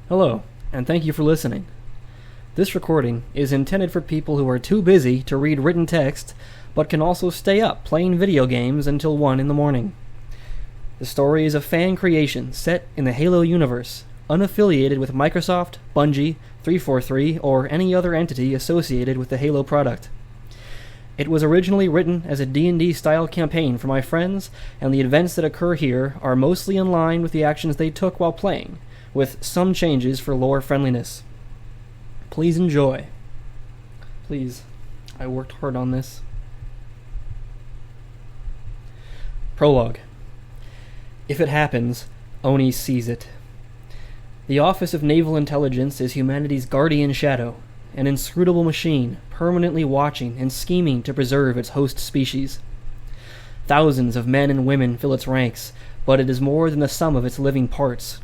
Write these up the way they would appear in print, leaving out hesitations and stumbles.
Hello, and thank you for listening. This recording is intended for people who are too busy to read written text, but can also stay up playing video games until 1 in the morning. The story is a fan creation set in the Halo universe, unaffiliated with Microsoft, Bungie, 343, or any other entity associated with the Halo product. It was originally written as a D&D style campaign for my friends, and the events that occur here are mostly in line with the actions they took while playing, with some changes for lore friendliness. Please enjoy. Please. I worked hard on this. Prologue. If it happens, Oni sees it. The Office of Naval Intelligence is humanity's guardian shadow, an inscrutable machine permanently watching and scheming to preserve its host species. Thousands of men and women fill its ranks, but it is more than the sum of its living parts.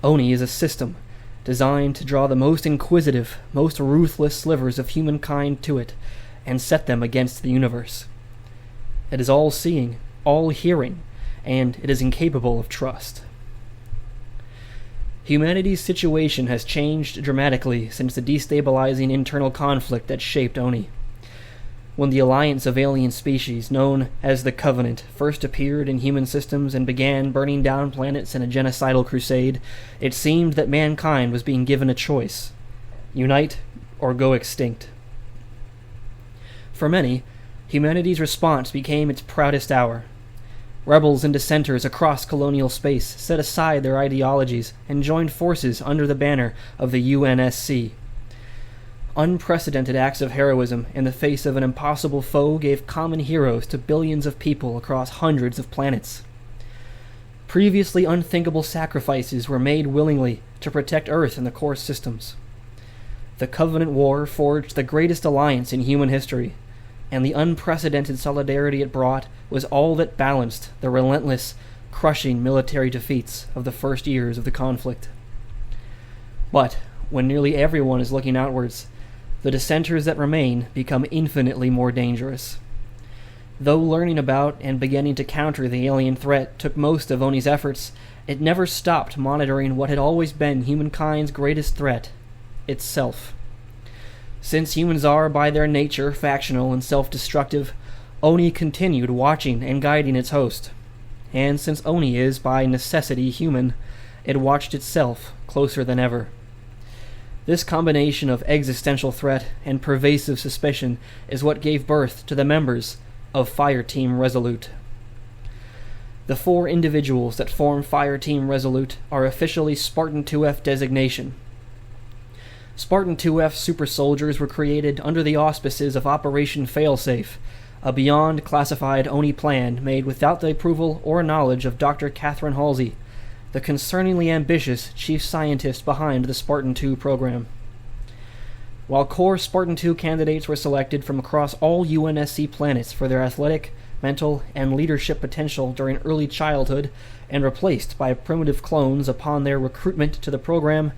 Oni is a system, designed to draw the most inquisitive, most ruthless slivers of humankind to it, and set them against the universe. It is all-seeing, all-hearing, and it is incapable of trust. Humanity's situation has changed dramatically since the destabilizing internal conflict that shaped Oni. When the alliance of alien species, known as the Covenant, first appeared in human systems and began burning down planets in a genocidal crusade, it seemed that mankind was being given a choice: unite or go extinct. For many, humanity's response became its proudest hour. Rebels and dissenters across colonial space set aside their ideologies and joined forces under the banner of the UNSC. Unprecedented acts of heroism in the face of an impossible foe gave common heroes to billions of people across hundreds of planets. Previously unthinkable sacrifices were made willingly to protect Earth and the core systems. The Covenant War forged the greatest alliance in human history, and the unprecedented solidarity it brought was all that balanced the relentless, crushing military defeats of the first years of the conflict. But when nearly everyone is looking outwards, the dissenters that remain become infinitely more dangerous. Though learning about and beginning to counter the alien threat took most of Oni's efforts, it never stopped monitoring what had always been humankind's greatest threat: itself. Since humans are, by their nature, factional and self-destructive, Oni continued watching and guiding its host. And since Oni is, by necessity, human, it watched itself closer than ever. This combination of existential threat and pervasive suspicion is what gave birth to the members of Fireteam Resolute. The 4 individuals that form Fireteam Resolute are officially Spartan 2F designation. Spartan 2F super soldiers were created under the auspices of Operation Failsafe, a beyond classified Oni plan made without the approval or knowledge of Dr. Catherine Halsey, the concerningly ambitious chief scientist behind the Spartan 2 program. While core Spartan 2 candidates were selected from across all UNSC planets for their athletic, mental, and leadership potential during early childhood and replaced by primitive clones upon their recruitment to the program,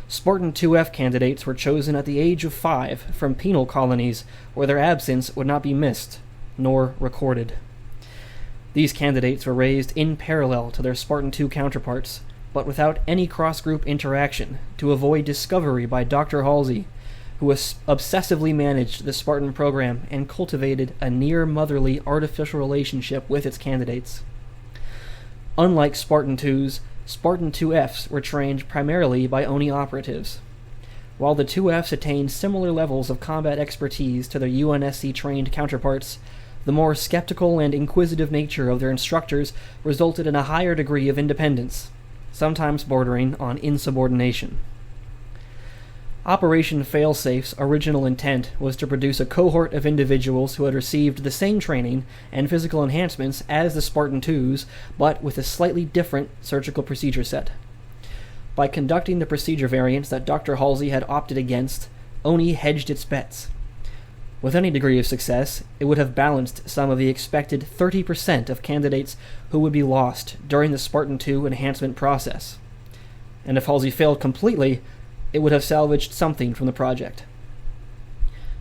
Spartan 2F candidates were chosen at the age of 5 from penal colonies where their absence would not be missed, nor recorded. These candidates were raised in parallel to their Spartan 2 counterparts, but without any cross-group interaction, to avoid discovery by Dr. Halsey, who obsessively managed the Spartan program and cultivated a near-motherly artificial relationship with its candidates. Unlike Spartan 2s, Spartan 2Fs were trained primarily by Oni operatives. While the 2Fs attained similar levels of combat expertise to their UNSC-trained counterparts, the more skeptical and inquisitive nature of their instructors resulted in a higher degree of independence, sometimes bordering on insubordination. Operation Failsafe's original intent was to produce a cohort of individuals who had received the same training and physical enhancements as the Spartan 2s, but with a slightly different surgical procedure set. By conducting the procedure variants that Dr. Halsey had opted against, Oni hedged its bets. With any degree of success, it would have balanced some of the expected 30% of candidates who would be lost during the Spartan 2 enhancement process. And if Halsey failed completely, it would have salvaged something from the project.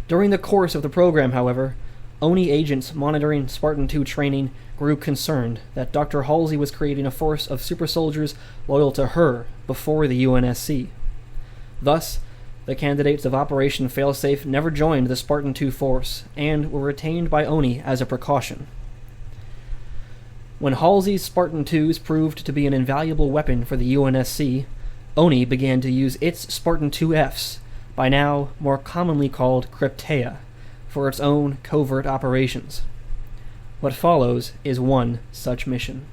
During the course of the program, however, Oni agents monitoring Spartan 2 training grew concerned that Dr. Halsey was creating a force of super soldiers loyal to her before the UNSC. Thus, the candidates of Operation Failsafe never joined the Spartan II force, and were retained by Oni as a precaution. When Halsey's Spartan IIs proved to be an invaluable weapon for the UNSC, Oni began to use its Spartan IIFs, by now more commonly called Cryptea, for its own covert operations. What follows is one such mission.